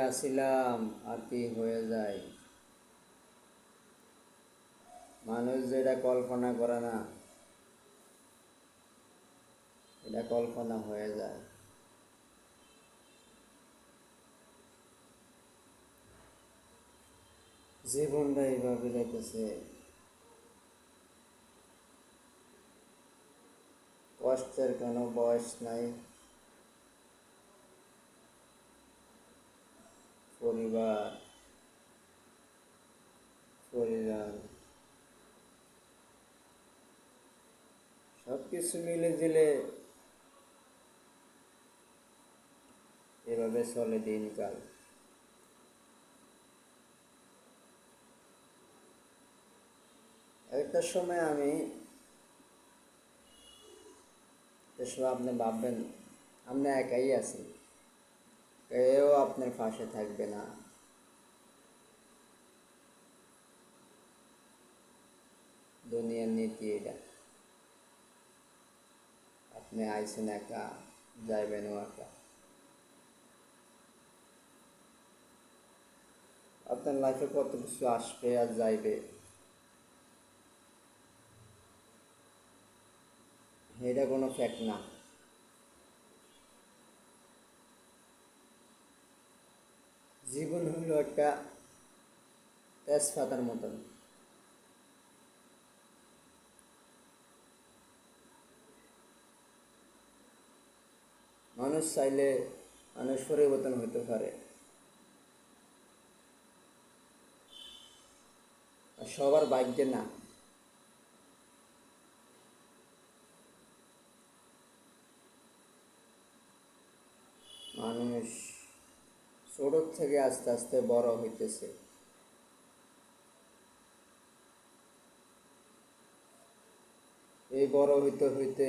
আসিলাম আর কি হয়ে যায়। মানুষ যেটা কল্পনা করে না, এটা কল্পনা হয়ে যায়। জীবনটা এইভাবে যাইতেছে, কষ্টের কোনো বয়স নাই। পরিবার, পরিবার, সব কিছু মিলে দিলে এভাবে চলে দিনকাল। একটা সময় আমি, এসব আপনি ভাববেন আপনি একাই আছেন, কেউ আপনার পাশে থাকবে না। দুনিয়ার নীতি এটা। আপনি আইছেন একা, যাইবেনও একা। আপনার লাইফে কত কিছু আসবে আর যাইবে, এটা কোনো ফ্যাক্ট না। জীবন হলো একটা তেজপাতার মতন। মানুষ চাইলে মানুষ পরিবর্তন হতে পারে, আর সবার ভাগ্যে না। মানুষ ছোট থেকে আস্তে আস্তে বড় হইতেছে। এই বড় হইতে হইতে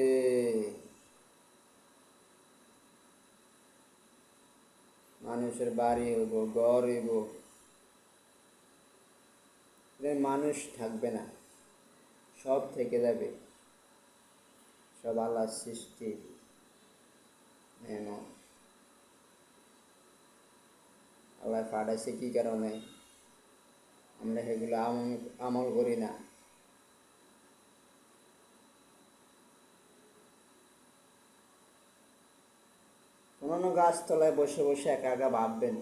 মানুষের বাড়ি হইব, ঘর হইব, মানুষ থাকবে না, সব থেকে যাবে। সব আল্লাহর সৃষ্টি নেমন। আল্লাহ পাঠাইছে কি কারণে, আমরা সেগুলো আমল করি না। কোনো গাছতলায় বসে বসে একা একা ভাববেন,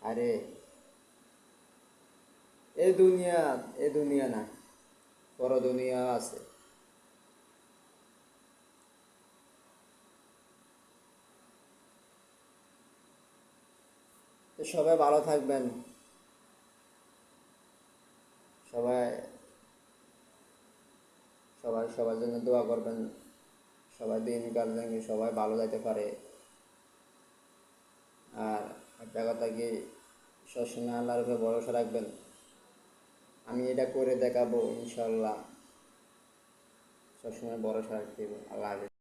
আরে এই দুনিয়া, এ দুনিয়া না, বড় দুনিয়া আছে। তো সবাই ভালো থাকবেন, সবাই সবাই সবার জন্য দোয়া করবেন। সবাই দিনকাল যেন সবাই ভালো যাইতে পারে। আর একটা কথা কি, সবসময় আল্লাহর উপরে ভরসা রাখবেন। আমি এটা করে দেখাবো ইনশাল্লাহ, সবসময় ভরসা রাখতে হবে। আল্লাহ হাফেজ।